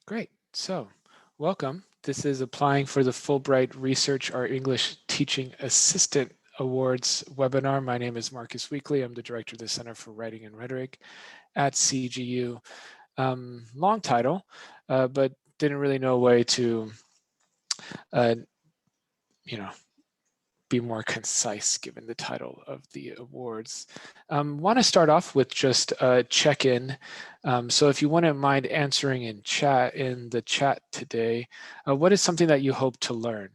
Great. So, welcome. This is applying for the Fulbright Research or English Teaching Assistant Awards webinar. My name is Marcus Weakley. I'm the director of the Center for Writing and Rhetoric at CGU. Long title, but didn't really know a way to, be more concise given the title of the awards. Want to start off with just a check-in. So if you wouldn't mind answering in the chat today, what is something that you hope to learn?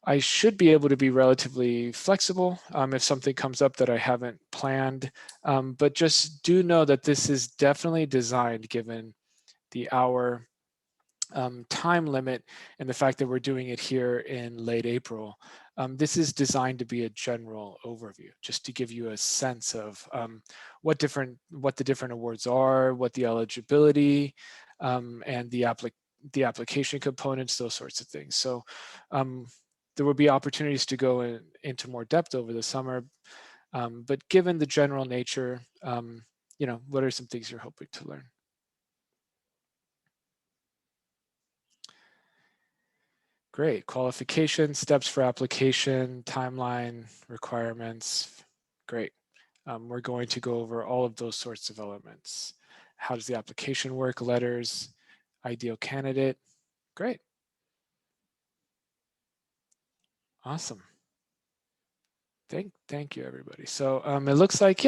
I should be able to be relatively flexible if something comes up that I haven't planned, but just do know that this is definitely designed given the hour time limit and the fact that we're doing it here in late April. This is designed to be a general overview, just to give you a sense of what the different awards are, what the eligibility and the application components, those sorts of things. So there will be opportunities to go into more depth over the summer, but given the general nature, what are some things you're hoping to learn? Great. Qualification, steps for application, timeline, requirements. Great. We're going to go over all of those sorts of elements. How does the application work? Letters, ideal candidate. Great. Awesome. Thank you, everybody. So it looks like,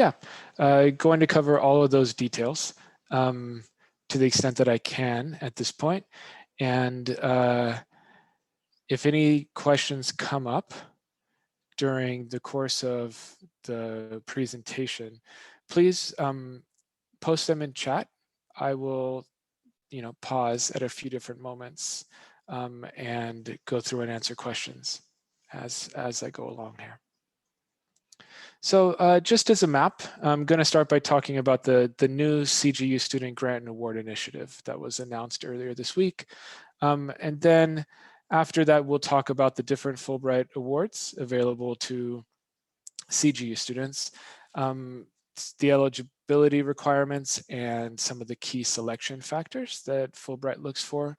going to cover all of those details to the extent that I can at this point. And if any questions come up during the course of the presentation, please post them in chat. I will, pause at a few different moments and go through and answer questions as I go along here. So just as a map, I'm going to start by talking about the new CGU Student Grant and Award Initiative that was announced earlier this week. And then after that, we'll talk about the different Fulbright Awards available to CGU students, the eligibility requirements, and some of the key selection factors that Fulbright looks for,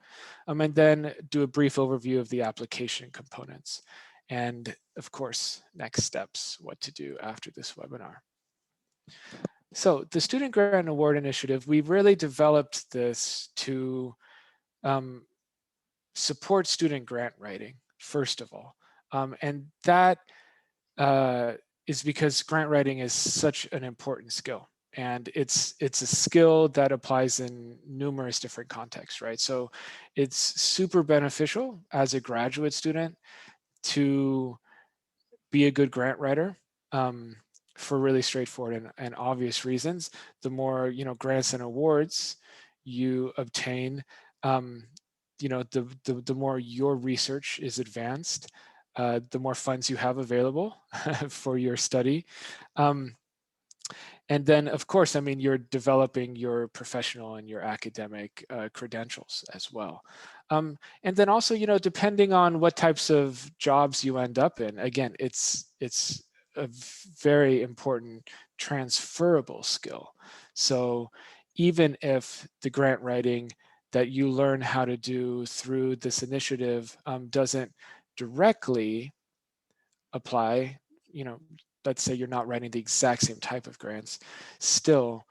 and then do a brief overview of the application components. And of course, next steps, what to do after this webinar. So the Student Grant and Award Initiative, we really developed this to support student grant writing, first of all. And that is because grant writing is such an important skill. And it's a skill that applies in numerous different contexts, right? So it's super beneficial as a graduate student to be a good grant writer for really straightforward and obvious reasons. The more grants and awards you obtain, the more your research is advanced, the more funds you have available for your study. And then, of course, you're developing your professional and your academic credentials as well. And then also, depending on what types of jobs you end up in, again, it's a very important transferable skill. So even if the grant writing that you learn how to do through this initiative doesn't directly apply, let's say you're not writing the exact same type of grants, still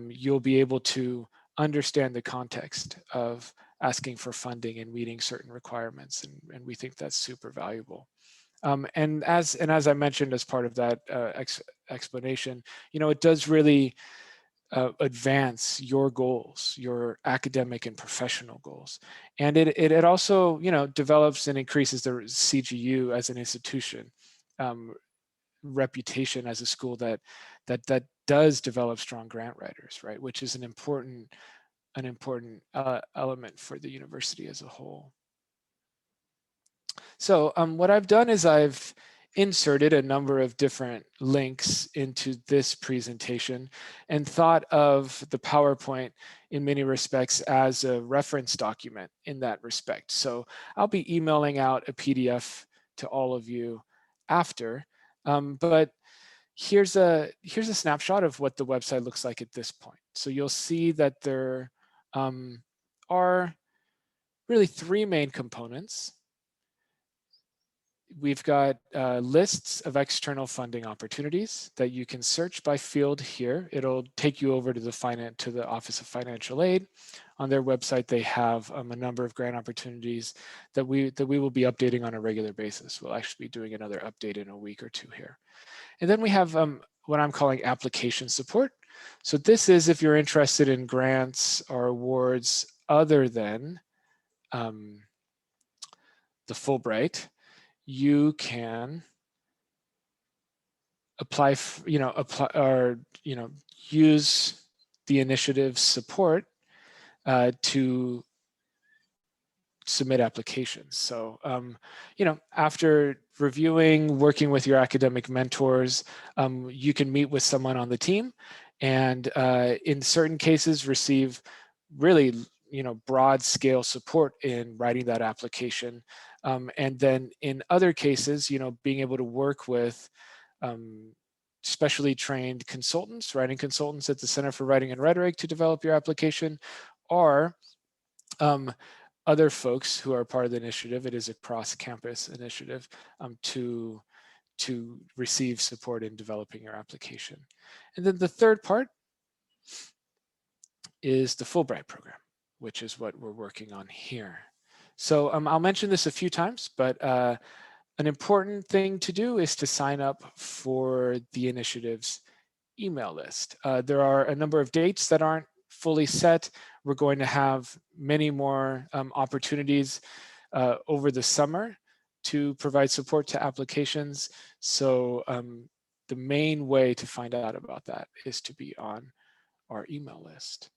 you'll be able to understand the context of asking for funding and meeting certain requirements, and we think that's super valuable. And as I mentioned as part of that explanation, it does really advance your goals, your academic and professional goals. And it also, develops and increases the CGU as an institution reputation as a school that does develop strong grant writers, right? Which is an important element for the university as a whole. So what I've done is I've inserted a number of different links into this presentation and thought of the PowerPoint in many respects as a reference document in that respect. So I'll be emailing out a PDF to all of you after, but here's a snapshot of what the website looks like at this point. So you'll see that there are really three main components. We've got lists of external funding opportunities that you can search by field here. It'll take you over to the Office of Financial Aid. On their website, they have a number of grant opportunities that we will be updating on a regular basis. We'll actually be doing another update in a week or two here. And then we have what I'm calling application support. So this is if you're interested in grants or awards other than the Fulbright, you can apply, use the initiative's support to submit applications. So, after reviewing, working with your academic mentors, you can meet with someone on the team and in certain cases receive really, broad scale support in writing that application. And then in other cases, being able to work with specially trained consultants, writing consultants at the Center for Writing and Rhetoric to develop your application, or other folks who are part of the initiative. It is a cross-campus initiative to receive support in developing your application. And then the third part is the Fulbright program, which is what we're working on here. So I'll mention this a few times, but an important thing to do is to sign up for the initiative's email list. There are a number of dates that aren't fully set. We're going to have many more opportunities over the summer to provide support to applications. So the main way to find out about that is to be on our email list.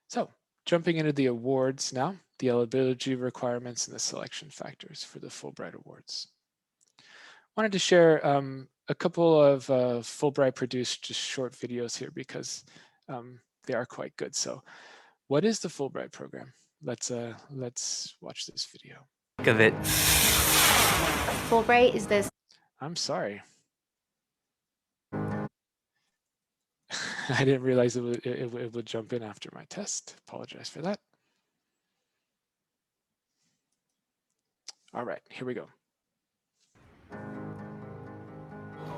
So jumping into the awards now, the eligibility requirements and the selection factors for the Fulbright Awards. Wanted to share a couple of Fulbright produced just short videos here because they are quite good. So what is the Fulbright program? Let's watch this video. Of it. Fulbright is this. I'm sorry. I didn't realize it would jump in after my test. Apologize for that. All right, here we go.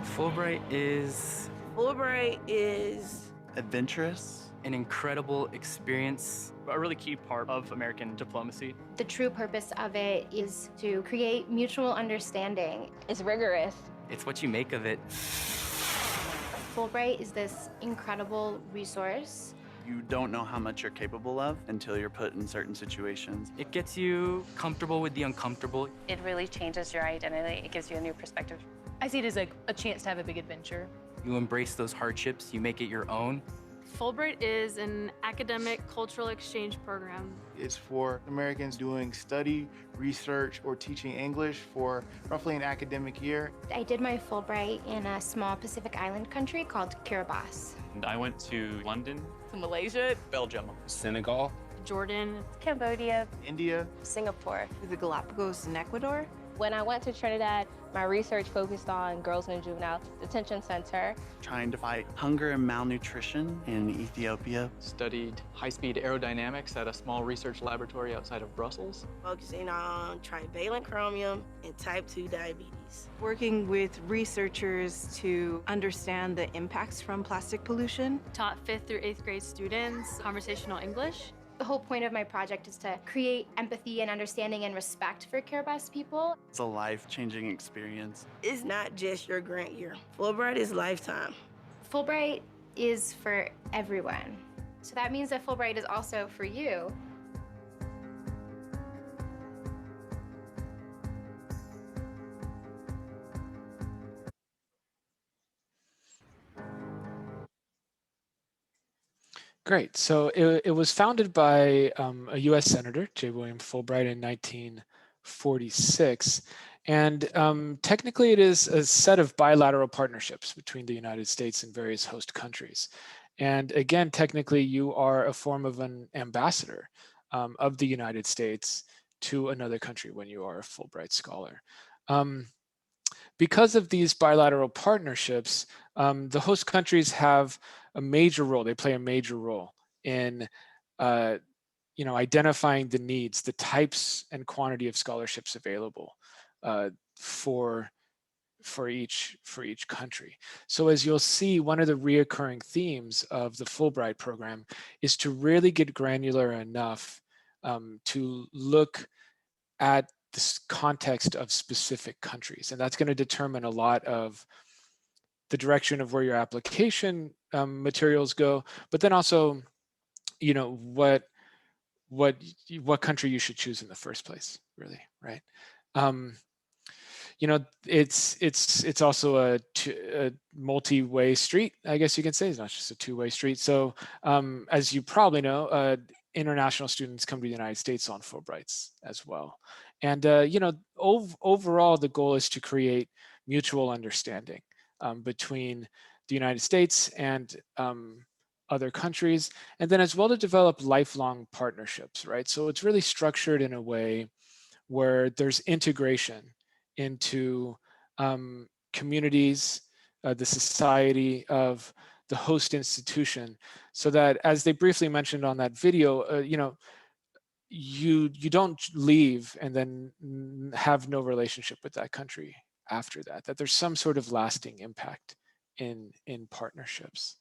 Fulbright is adventurous, an incredible experience, a really key part of American diplomacy. The true purpose of it is to create mutual understanding. It's rigorous. It's what you make of it. Fulbright is this incredible resource. you don't know how much you're capable of until you're put in certain situations. It gets you comfortable with the uncomfortable. It really changes your identity. It gives you a new perspective. I see it as like a chance to have a big adventure. You embrace those hardships, you make it your own. Fulbright is an academic cultural exchange program. It's for Americans doing study, research, or teaching English for roughly an academic year. I did my Fulbright in a small Pacific Island country called Kiribati. And I went to London, To Malaysia, Belgium, Senegal, Jordan, Cambodia, India, Singapore. the Galapagos in Ecuador. When I went to Trinidad, my research focused on girls in a juvenile detention center. Trying to fight hunger and malnutrition in Ethiopia. studied high-speed aerodynamics at a small research laboratory outside of Brussels. Focusing on trivalent chromium and type 2 diabetes. Working with researchers to understand the impacts from plastic pollution. taught 5th through 8th grade students conversational English. The whole point of my project is to create empathy and understanding and respect for Kiribati people. It's a life-changing experience. It's not just your grant year. Fulbright is lifetime. Fulbright is for everyone. So that means that Fulbright is also for you. Great. So it was founded by a U.S. Senator, J. William Fulbright, in 1946. And technically, it is a set of bilateral partnerships between the United States and various host countries. And again, technically, you are a form of an ambassador of the United States to another country when you are a Fulbright scholar. because of these bilateral partnerships, the host countries have a major role. They play a major role in identifying the needs, the types and quantity of scholarships available for each country. So as you'll see, one of the reoccurring themes of the Fulbright program is to really get granular enough to look at this context of specific countries. And that's going to determine a lot of the direction of where your application materials go, but then also, what country you should choose in the first place, really, right? It's also a multi-way street, I guess you can say. It's not just a two-way street. So as you probably know, international students come to the United States on Fulbrights as well. And overall, the goal is to create mutual understanding between the United States and other countries, and then as well to develop lifelong partnerships, right? So it's really structured in a way where there's integration into communities, the society of the host institution, so that, as they briefly mentioned on that video, you don't leave and then have no relationship with that country after that. That there's some sort of lasting impact in partnerships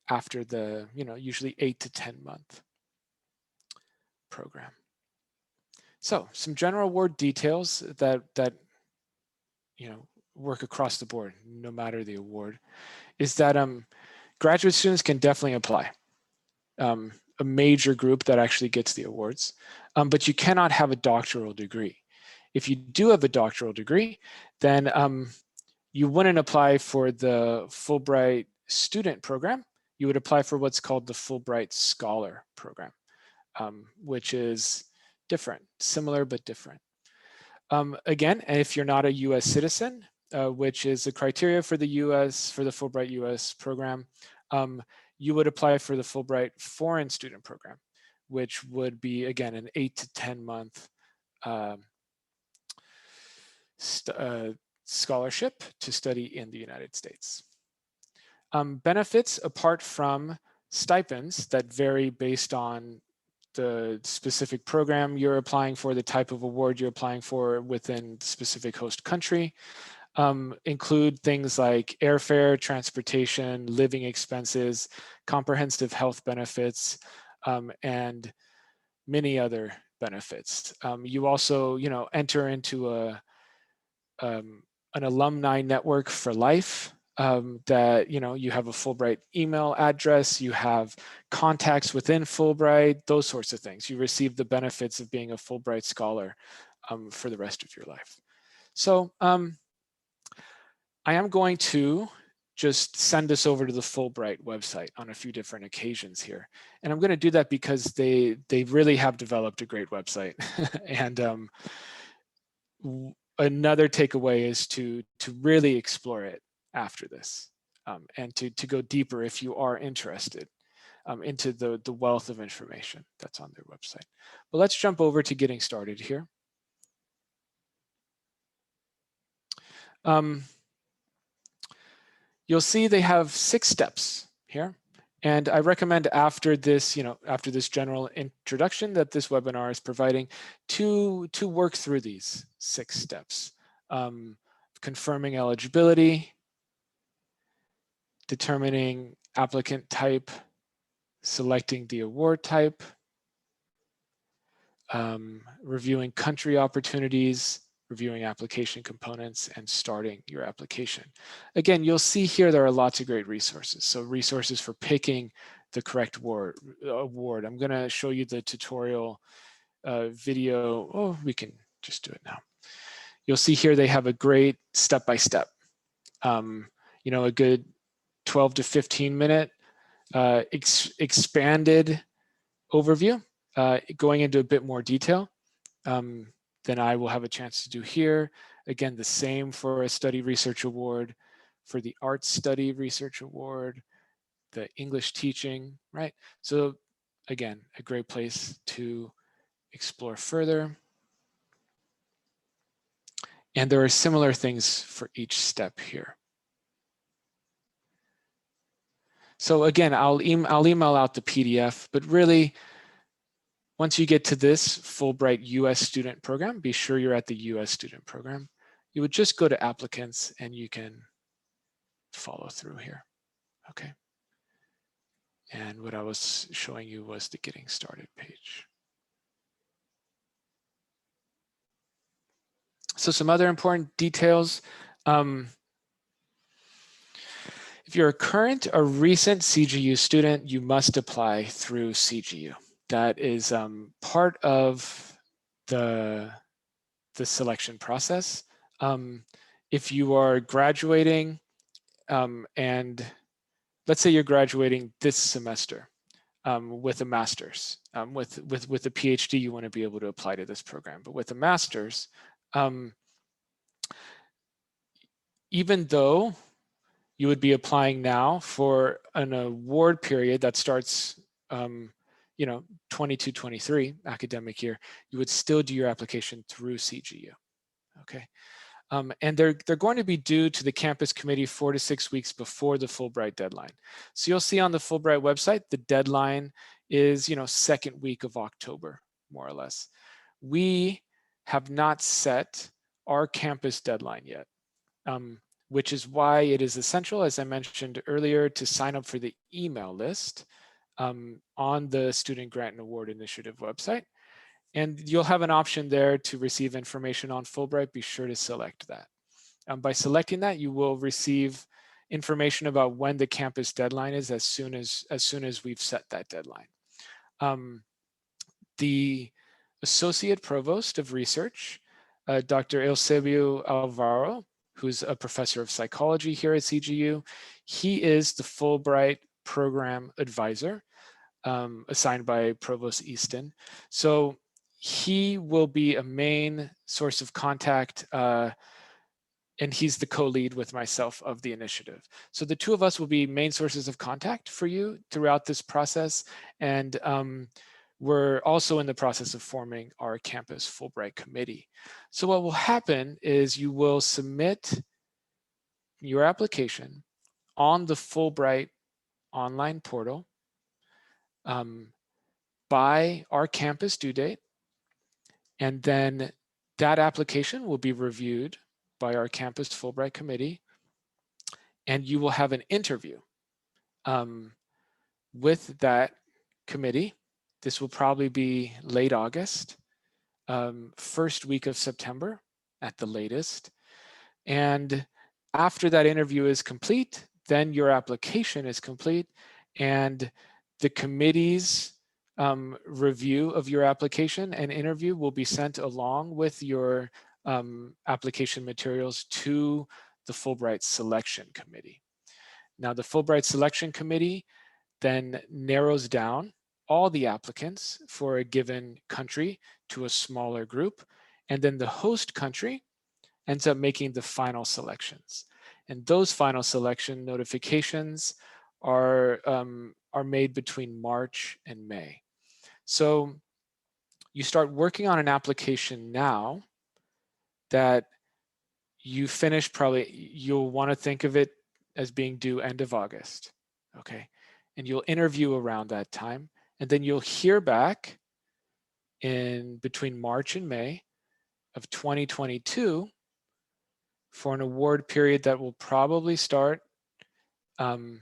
after the usually 8 to 10 month program. So some general award details that work across the board, no matter the award, is that graduate students can definitely apply. A major group that actually gets the awards, but you cannot have a doctoral degree. If you do have a doctoral degree, then you wouldn't apply for the Fulbright student program. You would apply for what's called the Fulbright Scholar program, which is different, similar but different. Again, if you're not a US citizen, which is the criteria for the US, for the Fulbright US program, you would apply for the Fulbright Foreign Student Program, which would be, again, an 8 to 10 month scholarship to study in the United States. Benefits, apart from stipends that vary based on the specific program you're applying for, the type of award you're applying for within the specific host country, include things like airfare, transportation, living expenses, comprehensive health benefits, and many other benefits. You also, enter into an alumni network for life. That you have a Fulbright email address, you have contacts within Fulbright, those sorts of things. You receive the benefits of being a Fulbright scholar for the rest of your life. So I am going to just send us over to the Fulbright website on a few different occasions here, and I'm going to do that because they really have developed a great website. And another takeaway is to really explore it after this, and to go deeper if you are interested into the wealth of information that's on their website. But let's jump over to getting started here. You'll see they have 6 steps here. And I recommend after this, after this general introduction that this webinar is providing, to work through these 6 steps. Confirming eligibility, determining applicant type, selecting the award type, reviewing country opportunities, reviewing application components, and starting your application. Again, you'll see here there are lots of great resources. So resources for picking the correct award. I'm going to show you the tutorial video. Oh, we can just do it now. You'll see here they have a great step-by-step, a good 12 to 15 minute expanded overview, going into a bit more detail than I will have a chance to do here. Again, the same for a study research award, for the art study research award, the English teaching, right? So again, a great place to explore further. And there are similar things for each step here. So again, I'll email out the PDF, but really, once you get to this Fulbright US student program, be sure you're at the US student program. You would just go to applicants and you can follow through here, okay? And what I was showing you was the getting started page. So some other important details. If you're a current or recent CGU student, you must apply through CGU. That is part of the selection process. If you are graduating and let's say you're graduating this semester with a master's, with a PhD, you want to be able to apply to this program. But with a master's, even though you would be applying now for an award period that starts, 22-23 academic year, you would still do your application through CGU, okay? And they're going to be due to the campus committee 4 to 6 weeks before the Fulbright deadline. So you'll see on the Fulbright website, the deadline is, second week of October, more or less. We have not set our campus deadline yet, which is why it is essential, as I mentioned earlier, to sign up for the email list on the Student Grant and Award Initiative website. And you'll have an option there to receive information on Fulbright. Be sure to select that. By selecting that, you will receive information about when the campus deadline is as soon as we've set that deadline. The Associate Provost of Research, Dr. Eusebio Alvaro, who's a professor of psychology here at CGU, he is the Fulbright Program Advisor assigned by Provost Easton. So he will be a main source of contact, and he's the co-lead with myself of the initiative. So the two of us will be main sources of contact for you throughout this process. And we're also in the process of forming our campus Fulbright committee. So what will happen is you will submit your application on the Fulbright online portal by our campus due date. And then that application will be reviewed by our campus Fulbright committee. And you will have an interview with that committee. This will probably be late August, first week of September at the latest. And after that interview is complete, then your application is complete, and the committee's review of your application and interview will be sent along with your application materials to the Fulbright Selection Committee. Now, the Fulbright Selection Committee then narrows down all the applicants for a given country to a smaller group, and then the host country ends up making the final selections. And those final selection notifications are made between March and May. So you start working on an application now that you finish probably, you'll want to think of it as being due end of August, okay? And you'll interview around that time, and then you'll hear back in between March and May of 2022 for an award period that will probably start in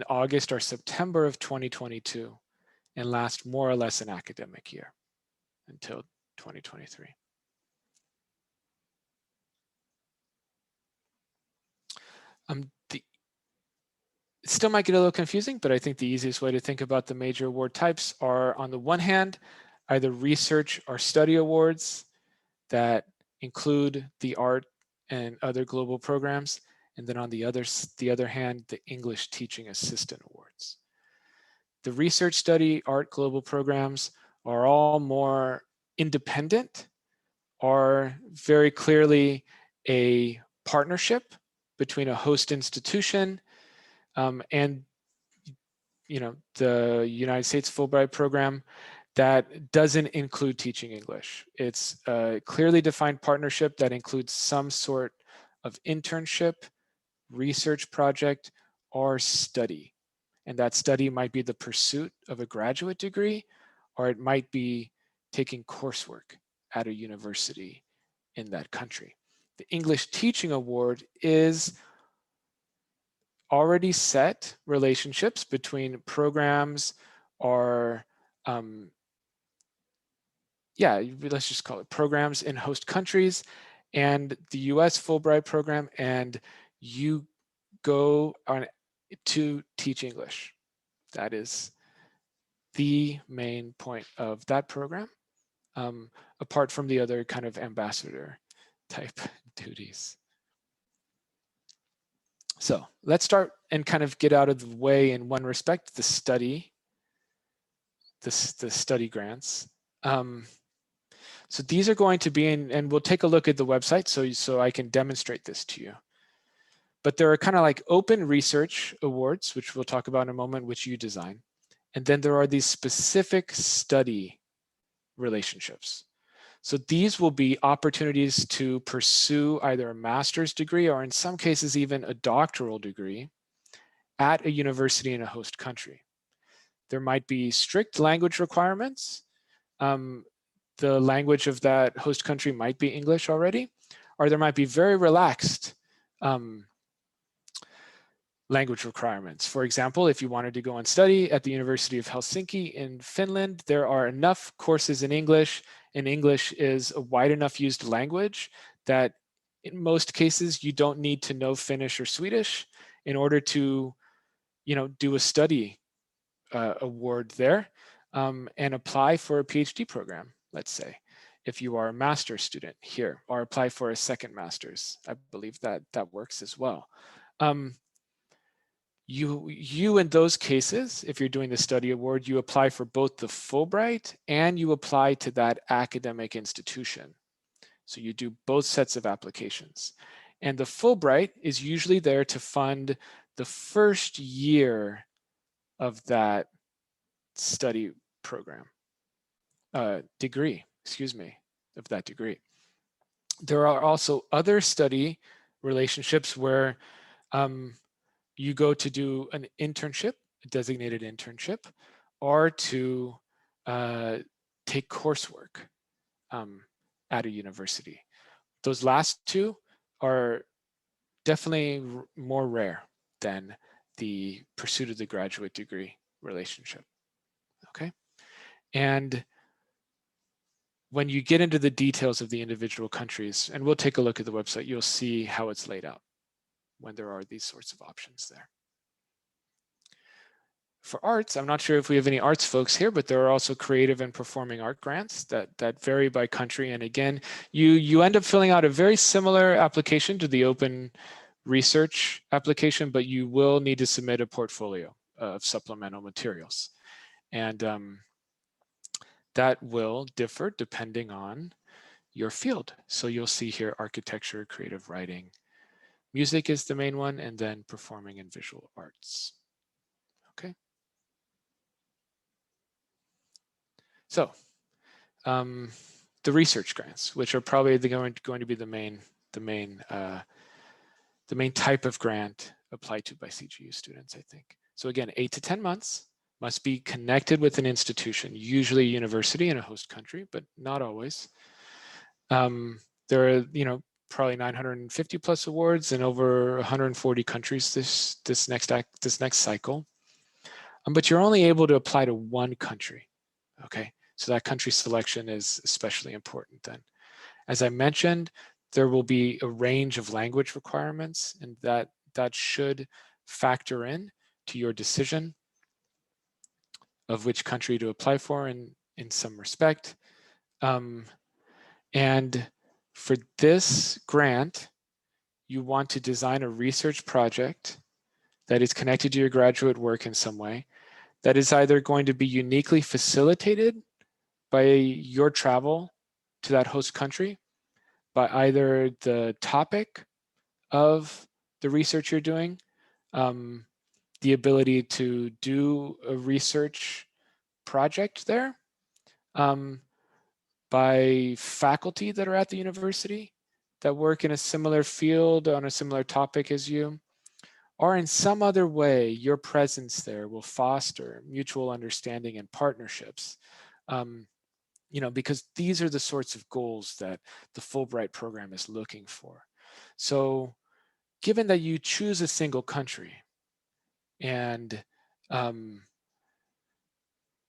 August or September of 2022 and last more or less an academic year until 2023. It still might get a little confusing, but I think the easiest way to think about the major award types are, on the one hand, either research or study awards that include the art and other global programs, and then on the other hand, the English Teaching Assistant Awards. The research, study, art, global programs are all more independent, are very clearly a partnership between a host institution and the United States Fulbright program. that doesn't include teaching English. It's a clearly defined partnership that includes some sort of internship, research project, or study. And that study might be the pursuit of a graduate degree, or it might be taking coursework at a university in that country. The English Teaching Award is already set relationships between programs or let's just call it programs in host countries and the US Fulbright program, and you go on to teach English. That is the main point of that program, apart from the other kind of ambassador type duties. So let's start and kind of get out of the way in one respect, the study grants. So these are going to be in, and we'll take a look at the website so I can demonstrate this to you. But there are kind of like open research awards, which we'll talk about in a moment, which you design. And then there are these specific study relationships. So these will be opportunities to pursue either a master's degree or in some cases even a doctoral degree at a university in a host country. There might be strict language requirements. The language of that host country might be English already, or there might be very relaxed language requirements. For example, if you wanted to go and study at the University of Helsinki in Finland, there are enough courses in English, and English is a wide enough used language that in most cases you don't need to know Finnish or Swedish in order to, do a study award there and apply for a PhD program, let's say, if you are a master's student here, or apply for a second master's. I believe that works as well. You in those cases, if you're doing the study award, you apply for both the Fulbright and you apply to that academic institution. So you do both sets of applications. And the Fulbright is usually there to fund the first year of that study program, degree, of that degree. There are also other study relationships where you go to do an internship, a designated internship, or to take coursework at a university. Those last two are definitely more rare than the pursuit of the graduate degree relationship. Okay, and when you get into the details of the individual countries, and we'll take a look at the website, you'll see how it's laid out when there are these sorts of options there. For arts, I'm not sure if we have any arts folks here, but there are also creative and performing art grants that vary by country. And again, you end up filling out a very similar application to the open research application, but you will need to submit a portfolio of supplemental materials. And that will differ depending on your field. So you'll see here architecture, creative writing, music is the main one, and then performing and visual arts. Okay. So the research grants, which are probably going to be the main type of grant applied to by CGU students, I think. So again, 8 to 10 months, must be connected with an institution, usually a university in a host country, but not always. There are, probably 950 plus awards in over 140 countries this next cycle. But you're only able to apply to one country. Okay, so that country selection is especially important then. As I mentioned, there will be a range of language requirements, and that should factor in to your decision of which country to apply for in some respect. And for this grant, you want to design a research project that is connected to your graduate work in some way, that is either going to be uniquely facilitated by your travel to that host country, by either the topic of the research you're doing, the ability to do a research project there, by faculty that are at the university that work in a similar field on a similar topic as you, or in some other way, your presence there will foster mutual understanding and partnerships. Because these are the sorts of goals that the Fulbright program is looking for. So given that you choose a single country and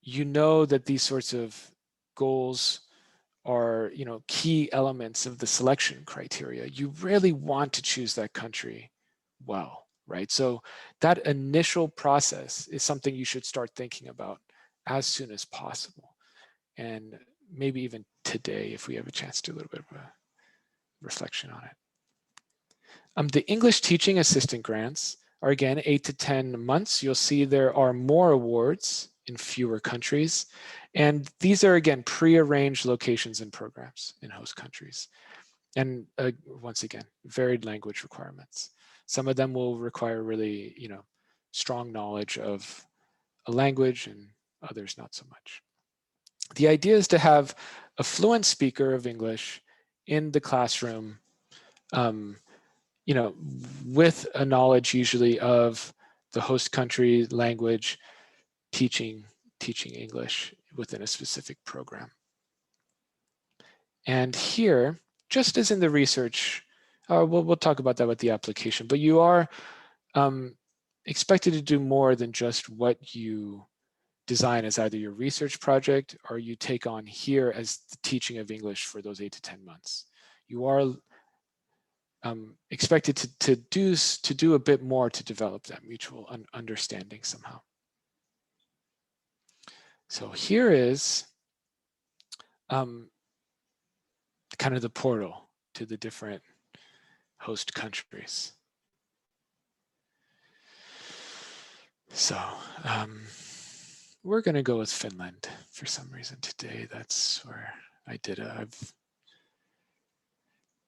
you know that these sorts of goals are key elements of the selection criteria, you really want to choose that country well, right? So that initial process is something you should start thinking about as soon as possible. And maybe even today, if we have a chance to do a little bit of a reflection on it. The English teaching assistant grants are again 8 to 10 months. You'll see there are more awards in fewer countries. And these are again pre-arranged locations and programs in host countries. And once again, varied language requirements. Some of them will require really, strong knowledge of a language, and others not so much. The idea is to have a fluent speaker of English in the classroom, with a knowledge usually of the host country language, teaching English within a specific program. And here, just as in the research, we'll talk about that with the application, but you are expected to do more than just what you design as either your research project or you take on here as the teaching of English for those 8 to 10 months. You are expected to do a bit more to develop that mutual understanding somehow. So here is kind of the portal to the different host countries. So we're going to go with Finland for some reason today. That's where I did I've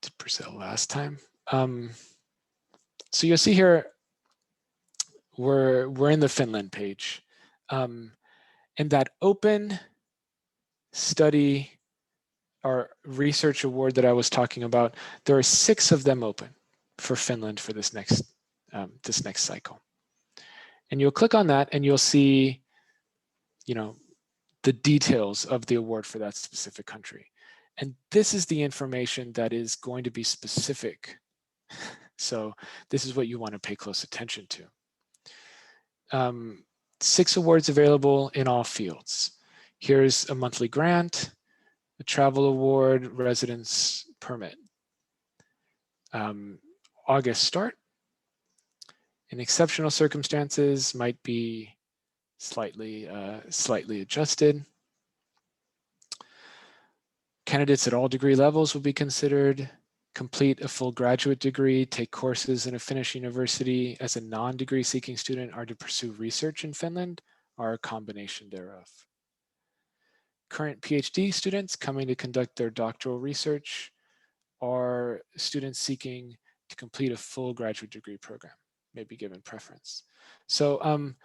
did Brazil last time. So you'll see here we're in the Finland page. And that open study or research award that I was talking about, there are 6 of them open for Finland for this next cycle. And you'll click on that and you'll see, the details of the award for that specific country. And this is the information that is going to be specific. So this is what you want to pay close attention to. 6 awards available in all fields. Here's a monthly grant, a travel award, residence permit. August start. In exceptional circumstances might be slightly adjusted. Candidates at all degree levels will be considered. Complete a full graduate degree, take courses in a Finnish university as a non-degree seeking student, are to pursue research in Finland, or a combination thereof. Current PhD students coming to conduct their doctoral research, or students seeking to complete a full graduate degree program, may be given preference. So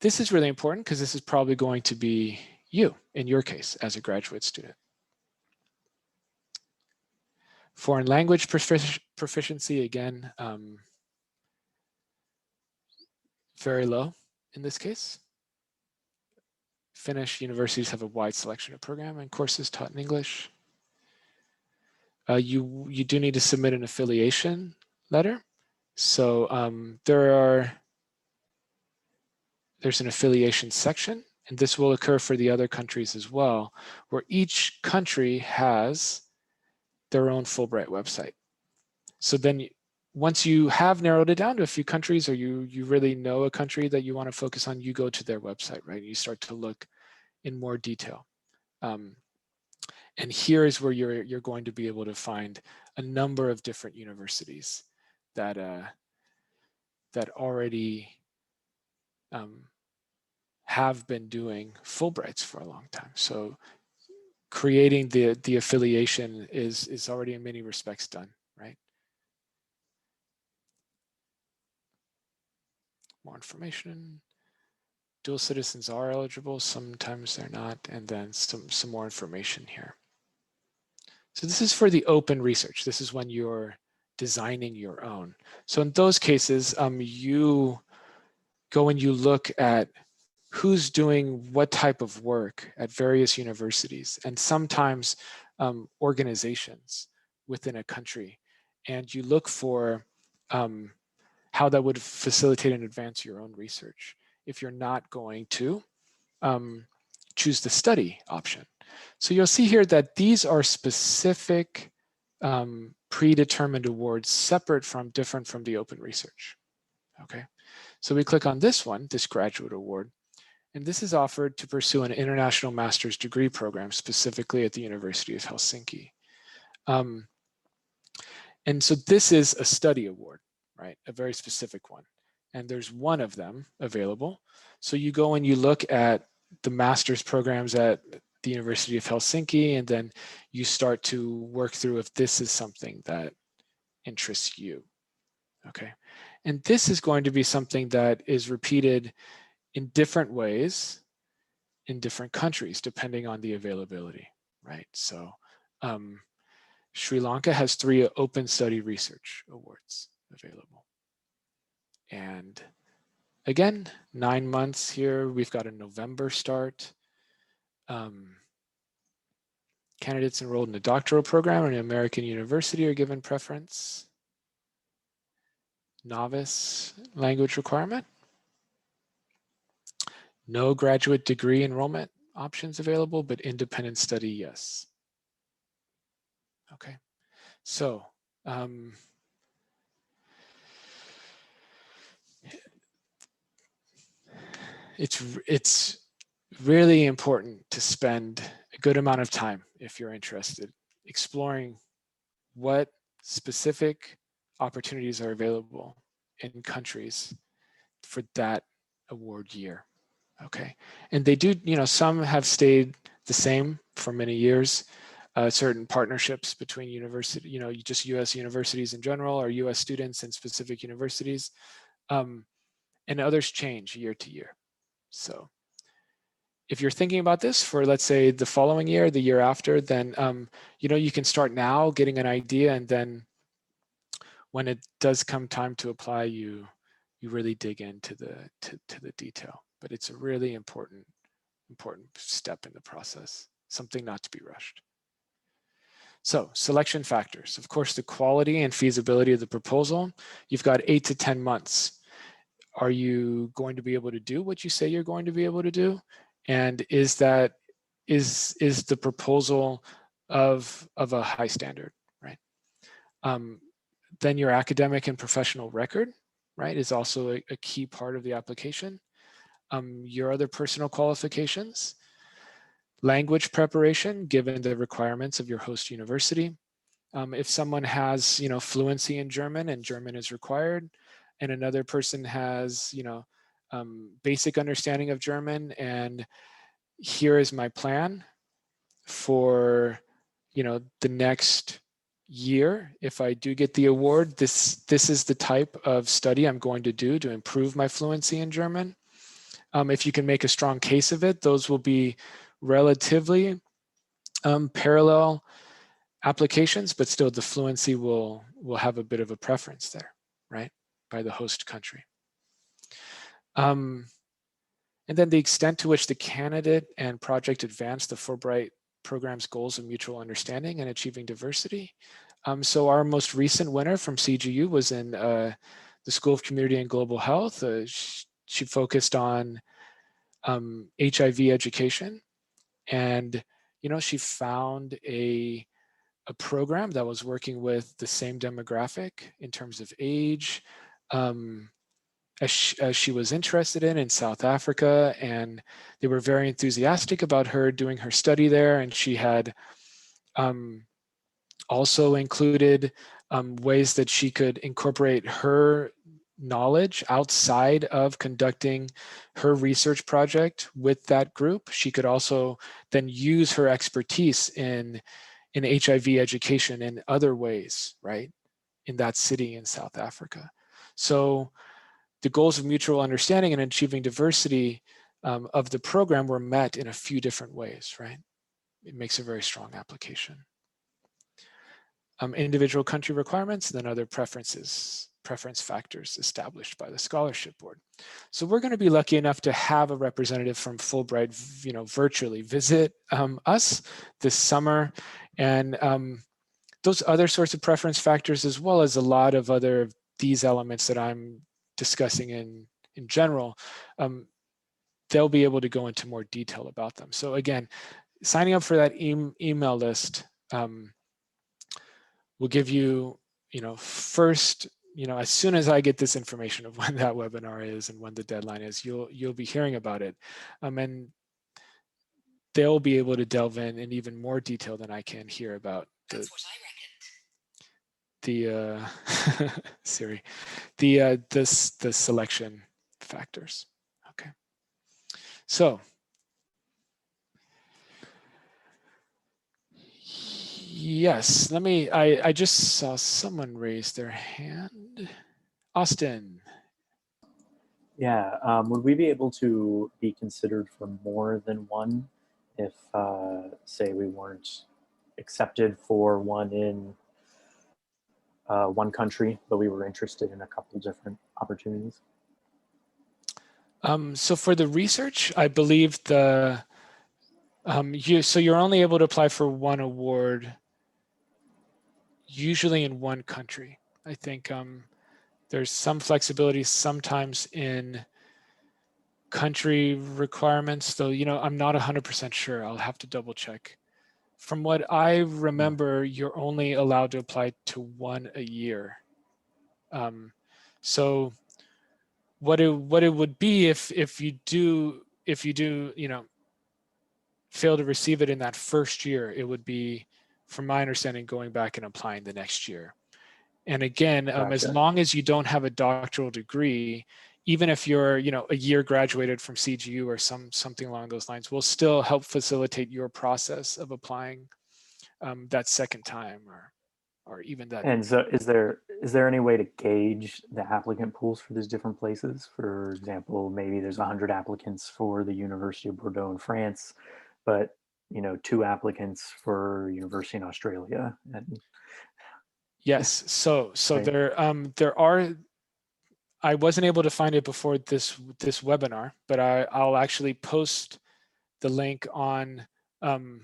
this is really important because this is probably going to be you, in your case, as a graduate student. Foreign language proficiency, again, very low in this case. Finnish universities have a wide selection of program and courses taught in English. You do need to submit an affiliation letter. So there's an affiliation section, and this will occur for the other countries as well, where each country has their own Fulbright website. So then once you have narrowed it down to a few countries, or you really know a country that you want to focus on, you go to their website, right? You start to look in more detail. And here is where you're going to be able to find a number of different universities that already have been doing Fulbrights for a long time. So creating the affiliation is already in many respects done, right? More information. dual citizens are eligible, sometimes they're not, and then some more information here. So this is for the open research. This is when you're designing your own. So in those cases, you go and you look at who's doing what type of work at various universities, and sometimes organizations within a country. And you look for how that would facilitate and advance your own research if you're not going to choose the study option. So you'll see here that these are specific predetermined awards different from the open research. Okay, so we click on this one, this graduate award, and this is offered to pursue an international master's degree program, specifically at the University of Helsinki. And so this is a study award, right? A very specific one. And there's one of them available. So you go and you look at the master's programs at the University of Helsinki, and then you start to work through if this is something that interests you, okay? And this is going to be something that is repeated in different ways in different countries, depending on the availability, right? So Sri Lanka has 3 open study research awards available. And again, 9 months here. We've got a November start. Candidates enrolled in a doctoral program at an American university are given preference. Novice language requirement. No graduate degree enrollment options available, but independent study, yes. Okay, so it's really important to spend a good amount of time, if you're interested, exploring what specific opportunities are available in countries for that award year. Okay, and they do, some have stayed the same for many years. Certain partnerships between university, just US universities in general, or US students and specific universities, and others change year to year. So if you're thinking about this for, let's say, the following year, the year after, then you can start now getting an idea, and then when it does come time to apply, you really dig into the detail. But it's a really important step in the process, something not to be rushed. So selection factors, of course, the quality and feasibility of the proposal. You've got 8 to 10 months. Are you going to be able to do what you say you're going to be able to do? And is the proposal of a high standard, right? Then your academic and professional record, right, is also a key part of the application. Your other personal qualifications, language preparation, given the requirements of your host university. If someone has, fluency in German and German is required, and another person has, basic understanding of German, and here is my plan for, the next year. If I do get the award, this is the type of study I'm going to do to improve my fluency in German. If you can make a strong case of it, those will be relatively parallel applications, but still the fluency will have a bit of a preference there, right, by the host country. And then the extent to which the candidate and project advance the Fulbright program's goals of mutual understanding and achieving diversity. So our most recent winner from CGU was in the School of Community and Global Health. She focused on HIV education, and she found a program that was working with the same demographic in terms of age as she was interested in South Africa, and they were very enthusiastic about her doing her study there. And she had also included ways that she could incorporate her knowledge outside of conducting her research project with that group. She could also then use her expertise in HIV education in other ways, right, in that city in South Africa. So the goals of mutual understanding and achieving diversity of the program were met in a few different ways, right? It makes a very strong application. Individual country requirements, and then other preference factors established by the scholarship board. So we're going to be lucky enough to have a representative from Fulbright, virtually visit us this summer, and those other sorts of preference factors, as well as a lot of other these elements that I'm discussing in general, they'll be able to go into more detail about them. So again, signing up for that email list will give you, first, as soon as I get this information of when that webinar is and when the deadline is, you'll be hearing about it, and they'll be able to delve in even more detail than I can here about the Siri, the selection factors. Okay, so. Yes, I just saw someone raise their hand. Austin. Yeah, would we be able to be considered for more than one if, say, we weren't accepted for one in one country, but we were interested in a couple different opportunities? So for the research, I believe so you're only able to apply for one award, usually in one country. I think there's some flexibility sometimes in country requirements, though, I'm not 100% sure. I'll have to double check. From what I remember, you're only allowed to apply to one a year. So what it would be if you do fail to receive it in that first year, it would be, from my understanding, going back and applying the next year. And again, Gotcha. as long as you don't have a doctoral degree, even if you're a year graduated from CGU or something along those lines, we'll still help facilitate your process of applying that second time or even that. And so is there any way to gauge the applicant pools for these different places? For example, maybe there's 100 applicants for the University of Bordeaux in France, but 2 applicants for University in Australia. And yes, so right. there are. I wasn't able to find it before this webinar, but I'll actually post the link on the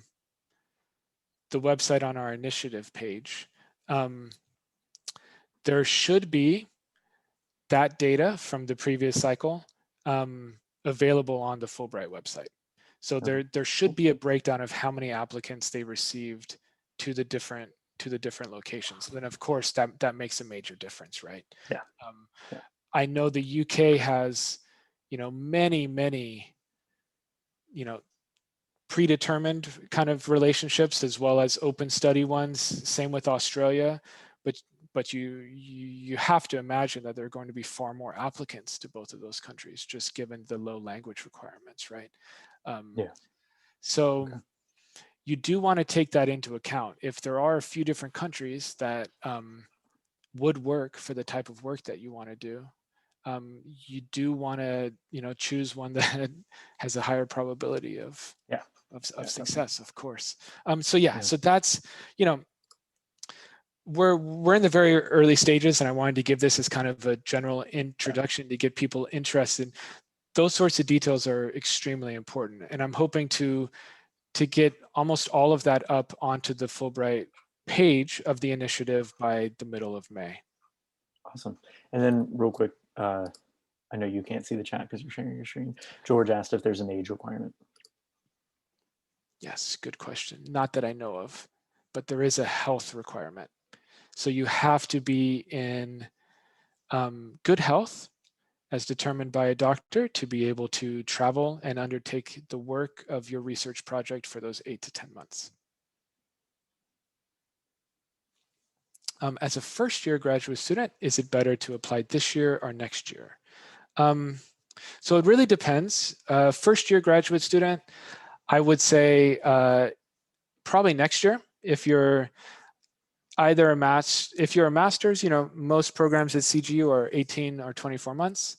website on our initiative page. There should be that data from the previous cycle available on the Fulbright website. So there should be a breakdown of how many applicants they received to the different locations. And then of course that makes a major difference, right? Yeah. I know the UK has, many, predetermined kind of relationships as well as open study ones. Same with Australia, but you have to imagine that there are going to be far more applicants to both of those countries, just given the low language requirements, right? So you do want to take that into account. If there are a few different countries that would work for the type of work that you want to do, you do want to choose one that has a higher probability of success, of course. So that's we're in the very early stages, and I wanted to give this as kind of a general introduction to get people interested. Those sorts of details are extremely important, and I'm hoping to get almost all of that up onto the Fulbright page of the initiative by the middle of May. Awesome. And then real quick, I know you can't see the chat because you're sharing your screen. George asked if there's an age requirement. Yes, good question. Not that I know of, but there is a health requirement. So you have to be in good health as determined by a doctor to be able to travel and undertake the work of your research project for those 8 to 10 months. As a first-year graduate student, is it better to apply this year or next year? So it really depends. First-year graduate student, I would say probably next year. If you're either if you're a master's, most programs at CGU are 18 or 24 months.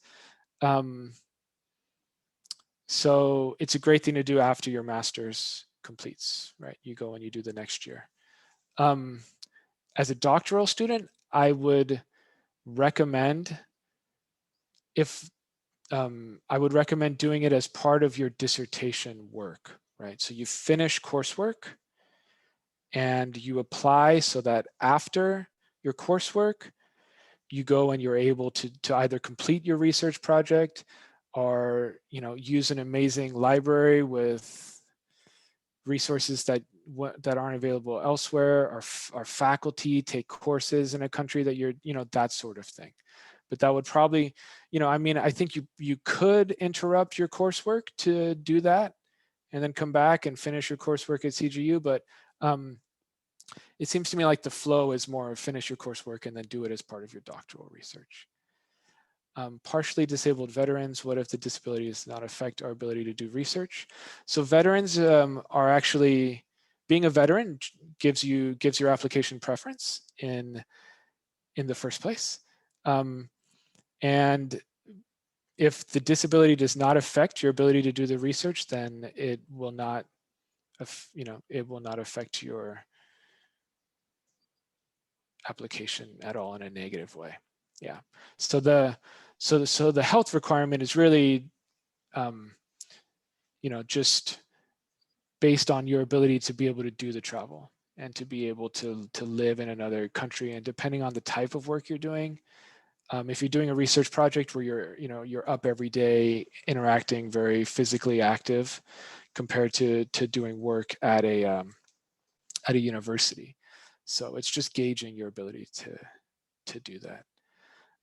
So it's a great thing to do after your master's completes, right? You go and you do the next year. As a doctoral student, I would recommend I would recommend doing it as part of your dissertation work, right? So you finish coursework and you apply so that after your coursework, you go and you're able to either complete your research project or use an amazing library with resources that aren't available elsewhere, or faculty take courses in a country that you're, that sort of thing. But that would probably, I think you could interrupt your coursework to do that and then come back and finish your coursework at CGU. But it seems to me like the flow is more finish your coursework and then do it as part of your doctoral research. Partially disabled veterans, what if the disability does not affect our ability to do research? So veterans are actually, being a veteran gives your application preference in the first place. And if the disability does not affect your ability to do the research, then it will not, it will not affect your application at all in a negative way. Yeah. So the health requirement is really, just based on your ability to be able to do the travel and to be able to live in another country. And depending on the type of work you're doing, if you're doing a research project where you're up every day interacting, very physically active, compared to doing work at a university. So it's just gauging your ability to do that.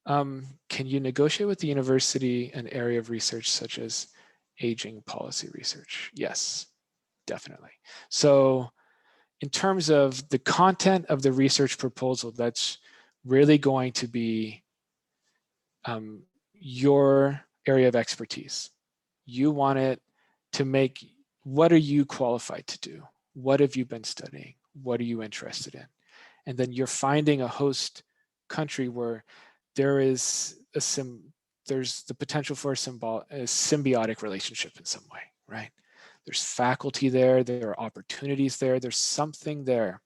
Can you negotiate with the university an area of research such as aging policy research? Yes, definitely. So in terms of the content of the research proposal, that's really going to be your area of expertise. You want it to make, what are you qualified to do? What have you been studying? What are you interested in? And then you're finding a host country where there is there's the potential for a symbiotic relationship in some way, right? There's faculty there, there are opportunities there, there's something there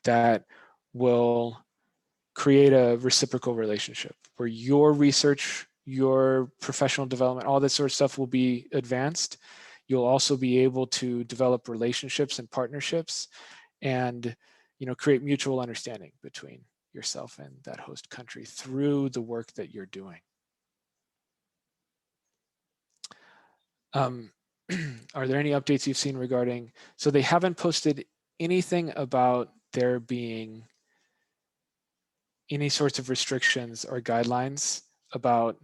that will create a reciprocal relationship where your research, your professional development, all that sort of stuff will be advanced. You'll also be able to develop relationships and partnerships and create mutual understanding between yourself and that host country through the work that you're doing. Are there any updates you've seen regarding, so they haven't posted anything about there being any sorts of restrictions or guidelines about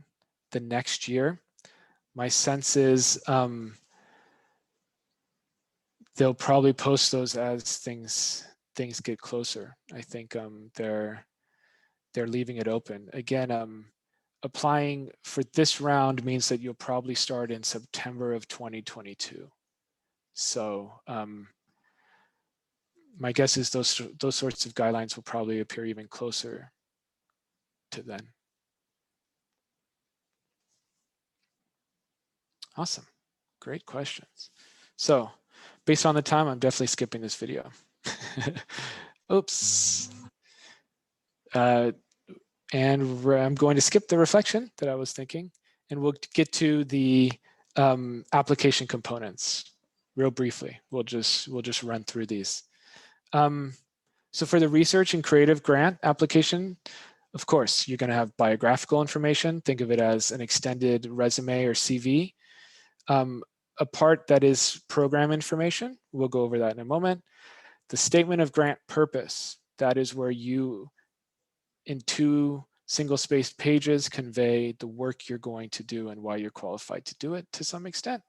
the next year. My sense is they'll probably post those as things get closer. I think they're leaving it open. Again, applying for this round means that you'll probably start in September of 2022. So my guess is those sorts of guidelines will probably appear even closer to then. Awesome, great questions. So based on the time, I'm definitely skipping this video. Oops. And I'm going to skip the reflection that I was thinking, and we'll get to the application components real briefly. We'll just run through these. So for the research and creative grant application, of course, you're going to have biographical information. Think of it as an extended resume or CV. A part that is program information. We'll go over that in a moment. The statement of grant purpose. That is where you, in 2 single-spaced pages, convey the work you're going to do and why you're qualified to do it to some extent.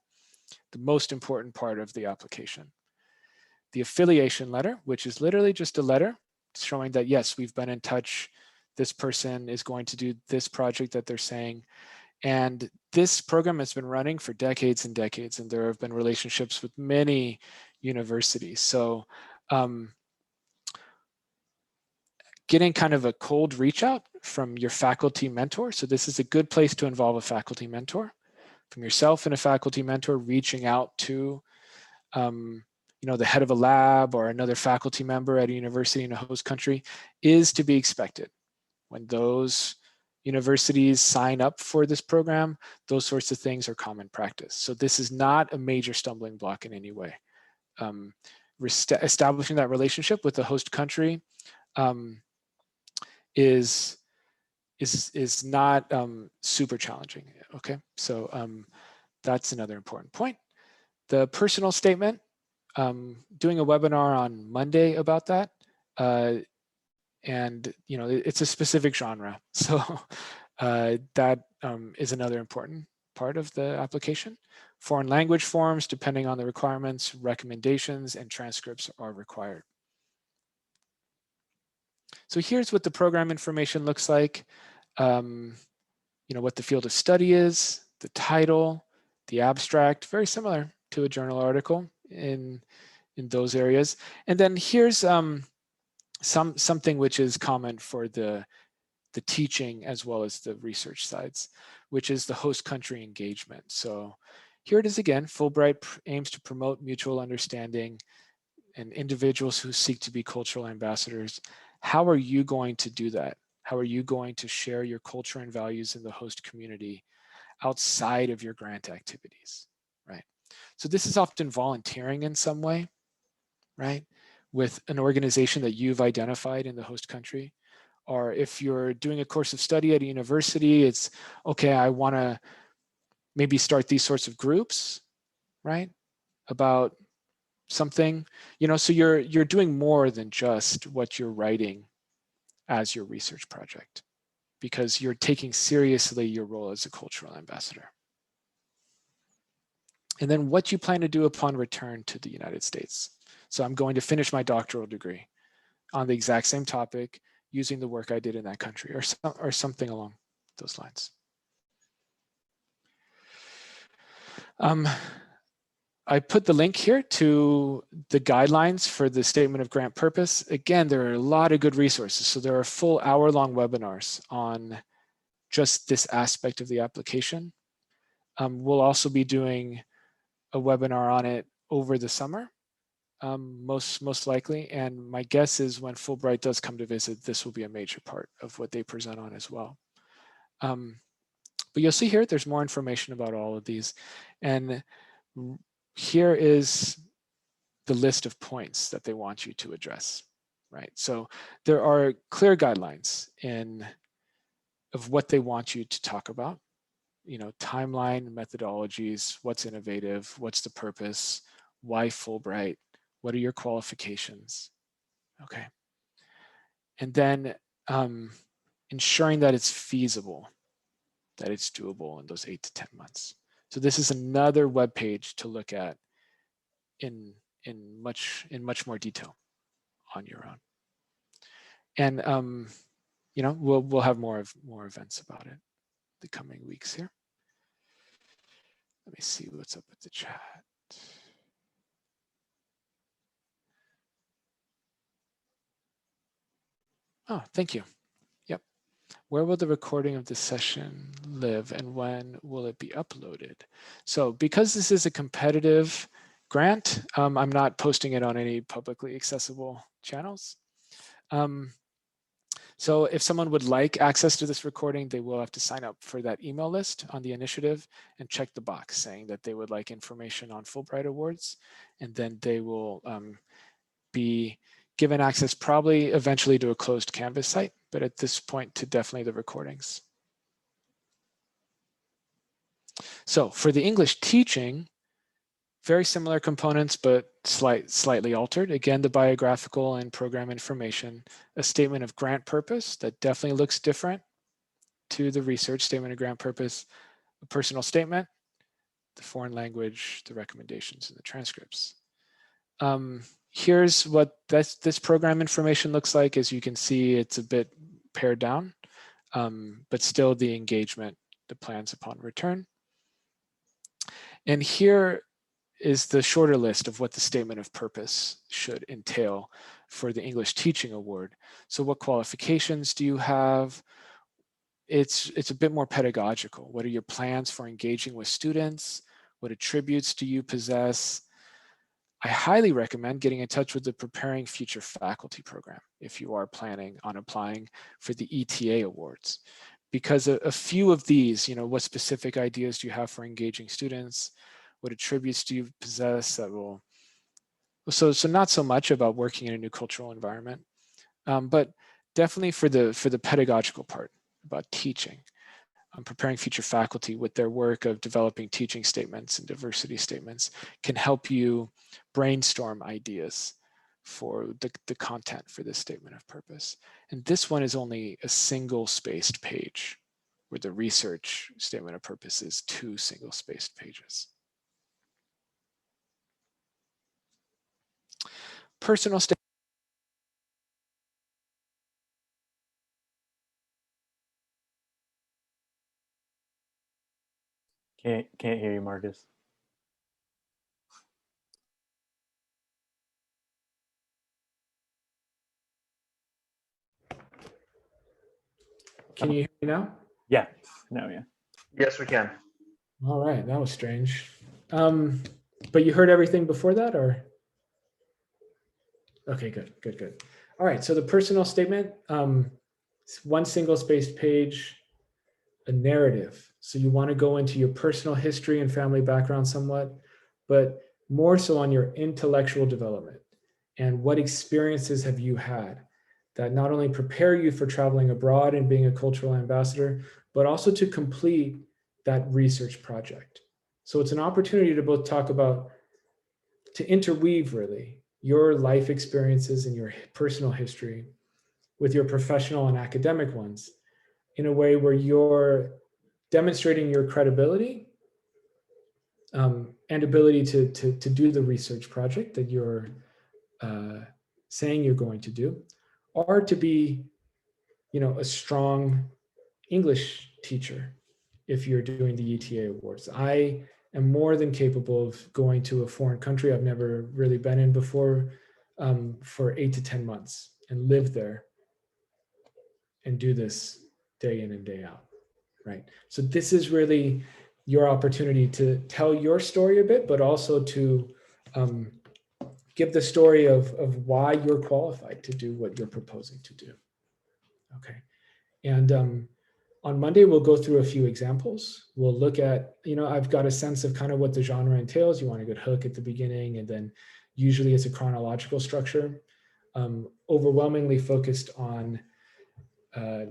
The most important part of the application. The affiliation letter, which is literally just a letter showing that, yes, we've been in touch. This person is going to do this project that they're saying. And this program has been running for decades and decades, and there have been relationships with many universities. So getting kind of a cold reach out from your faculty mentor. So this is a good place to involve a faculty mentor from yourself and a faculty mentor reaching out to the head of a lab or another faculty member at a university in a host country is to be expected. When those universities sign up for this program, those sorts of things are common practice. So this is not a major stumbling block in any way. Establishing that relationship with the host country is not super challenging. Okay, so that's another important point. The personal statement, doing a webinar on Monday about that. And it's a specific genre. So that is another important part of the application. Foreign language forms, depending on the requirements, recommendations, and transcripts are required. So here's what the program information looks like. What the field of study is, the title, the abstract, very similar to a journal article in those areas. And then here's something which is common for the teaching as well as the research sides, which is the host country engagement. So here it is again. Fulbright aims to promote mutual understanding and individuals who seek to be cultural ambassadors. How are you going to do that? How are you going to share your culture and values in the host community outside of your grant activities, right? So this is often volunteering in some way, right? With an organization that you've identified in the host country. Or if you're doing a course of study at a university, it's, okay, I want to maybe start these sorts of groups, right? About something, so you're doing more than just what you're writing as your research project, because you're taking seriously your role as a cultural ambassador. And then what you plan to do upon return to the United States. So I'm going to finish my doctoral degree on the exact same topic using the work I did in that country, or something along those lines. I put the link here to the guidelines for the statement of grant purpose. Again, there are a lot of good resources. So there are full hour-long webinars on just this aspect of the application. We'll also be doing a webinar on it over the summer, most likely. And my guess is when Fulbright does come to visit, this will be a major part of what they present on as well. But you'll see here, there's more information about all of these. And here is the list of points that they want you to address, right? So there are clear guidelines of what they want you to talk about. Timeline, methodologies, what's innovative, what's the purpose, why Fulbright, what are your qualifications, okay? And then ensuring that it's feasible, that it's doable in those 8 to 10 months. So this is another web page to look at in much more detail on your own. And we'll have more events about it the coming weeks here. Let me see what's up with the chat. Oh, thank you. Yep. Where will the recording of this session live and when will it be uploaded? So because this is a competitive grant, I'm not posting it on any publicly accessible channels. So if someone would like access to this recording, they will have to sign up for that email list on the initiative and check the box saying that they would like information on Fulbright Awards. And then they will be given access probably eventually to a closed Canvas site, but at this point to definitely the recordings. So for the English teaching, very similar components, but slightly altered. Again, the biographical and program information, a statement of grant purpose that definitely looks different to the research statement of grant purpose, a personal statement, the foreign language, the recommendations, and the transcripts. Here's what this program information looks like. As you can see, it's a bit pared down, but still the engagement, the plans upon return. And here is the shorter list of what the statement of purpose should entail for the English Teaching Award. So what qualifications do you have? it's a bit more pedagogical. What are your plans for engaging with students? What attributes do you possess? I highly recommend getting in touch with the Preparing Future Faculty program if you are planning on applying for the ETA awards, because a few of these, what specific ideas do you have for engaging students? What attributes do you possess that will, so not so much about working in a new cultural environment, but definitely for the pedagogical part about teaching. Preparing future faculty with their work of developing teaching statements and diversity statements can help you brainstorm ideas for the content for this statement of purpose. And this one is only a single spaced page, where the research statement of purpose is 2 single spaced pages. Personal statement. Can't hear you, Marcus. Can you hear me now? Yeah. No, yeah. Yes, we can. All right, that was strange. But you heard everything before that, or? Okay, good. All right, so the personal statement, it's 1 single spaced page, a narrative. So you want to go into your personal history and family background somewhat, but more so on your intellectual development and what experiences have you had that not only prepare you for traveling abroad and being a cultural ambassador, but also to complete that research project. So it's an opportunity to both talk about, to interweave really your life experiences and your personal history with your professional and academic ones in a way where you're demonstrating your credibility and ability to do the research project that you're saying you're going to do, or to be, a strong English teacher if you're doing the ETA awards. I am more than capable of going to a foreign country I've never really been in before for 8 to 10 months and live there and do this day in and day out, right? So this is really your opportunity to tell your story a bit, but also to give the story of why you're qualified to do what you're proposing to do. Okay, and on Monday, we'll go through a few examples. We'll look at, I've got a sense of kind of what the genre entails. You want a good hook at the beginning, and then usually it's a chronological structure, overwhelmingly focused on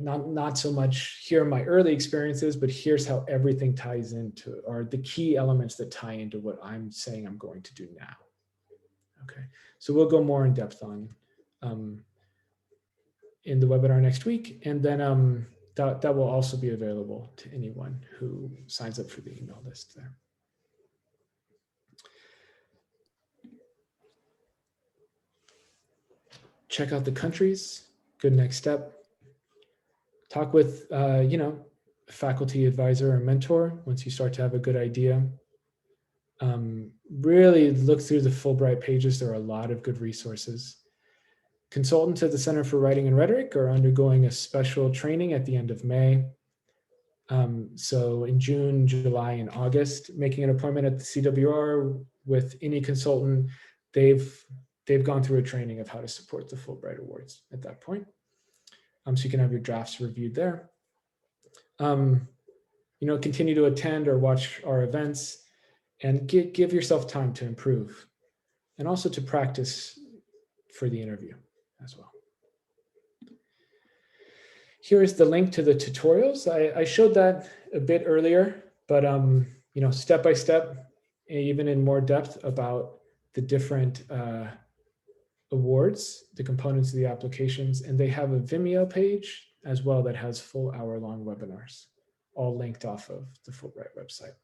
not so much here are my early experiences, but here's how everything ties into, or the key elements that tie into what I'm saying I'm going to do now. Okay, so we'll go more in depth on in the webinar next week, and then that will also be available to anyone who signs up for the email list there. Check out the countries, good next step. Talk with, a faculty advisor or mentor once you start to have a good idea. Really look through the Fulbright pages. There are a lot of good resources. Consultants at the Center for Writing and Rhetoric are undergoing a special training at the end of May. So in June, July, and August, making an appointment at the CWR with any consultant, they've gone through a training of how to support the Fulbright Awards at that point. So you can have your drafts reviewed there. Continue to attend or watch our events and give yourself time to improve and also to practice for the interview as well. Here is the link to the tutorials. I showed that a bit earlier, but step by step, even in more depth about the different awards, the components of the applications, and they have a Vimeo page as well that has full hour-long webinars, all linked off of the Fulbright website.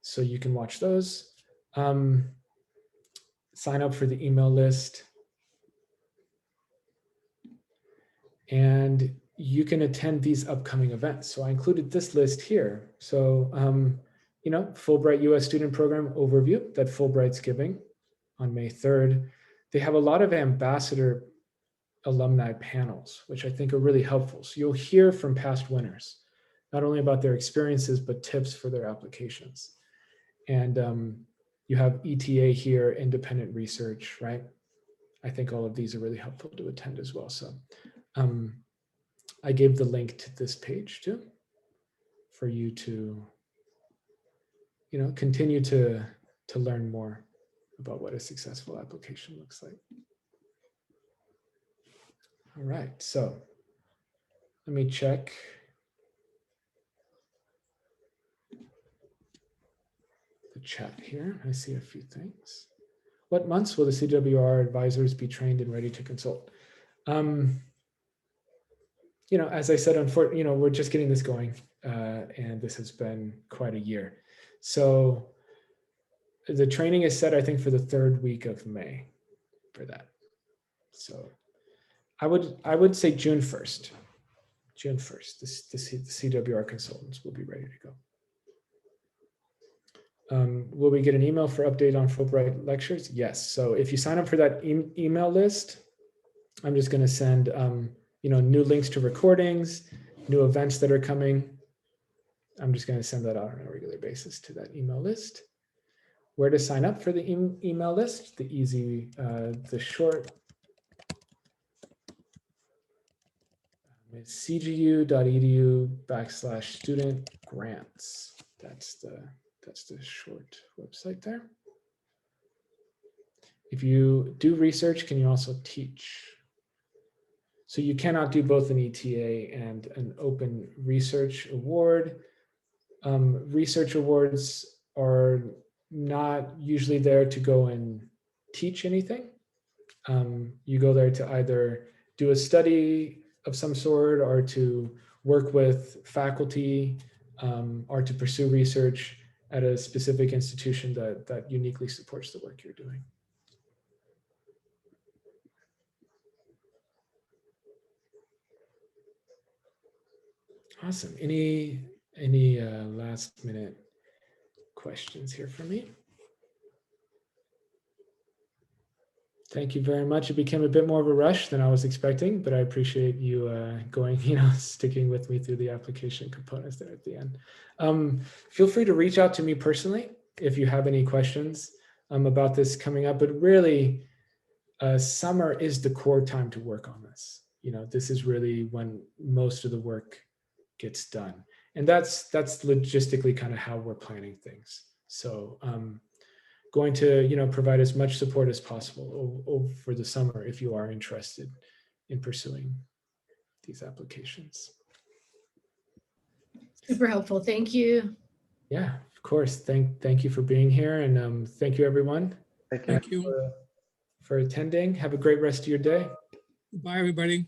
So you can watch those. Sign up for the email list. And you can attend these upcoming events. So I included this list here. So, Fulbright US Student Program overview that Fulbright's giving on May 3rd. They have a lot of ambassador alumni panels, which I think are really helpful. So you'll hear from past winners, not only about their experiences, but tips for their applications. And you have ETA here, independent research, right? I think all of these are really helpful to attend as well. So I gave the link to this page too, for you to, continue to learn more about what a successful application looks like. All right, so let me check. The chat here. I see a few things. What months will the CWR advisors be trained and ready to consult? As I said, unfortunately, we're just getting this going, and this has been quite a year. So the training is set, I think, for the 3rd week of May for that. So I would say June 1st. June 1st, the CWR consultants will be ready to go. Will we get an email for update on Fulbright lectures? Yes. So if you sign up for that email list, I'm just going to send new links to recordings, new events that are coming. I'm just going to send that out on a regular basis to that email list. Where to sign up for the email list? The short is cgu.edu/student grants. That's the short website there. If you do research, can you also teach? So you cannot do both an ETA and an open research award. Research awards are not usually there to go and teach anything. You go there to either do a study of some sort, or to work with faculty, or to pursue research at a specific institution that uniquely supports the work you're doing. Awesome. Any last minute questions here for me? Thank you very much. It became a bit more of a rush than I was expecting, but I appreciate you sticking with me through the application components there at the end. Feel free to reach out to me personally if you have any questions about this coming up, but really summer is the core time to work on this. This is really when most of the work gets done. And that's logistically kind of how we're planning things. So going to provide as much support as possible over the summer if you are interested in pursuing these applications. Super helpful. Thank you. Yeah, of course. Thank you for being here, and thank you everyone. Thank you for attending. Have a great rest of your day. Bye, everybody.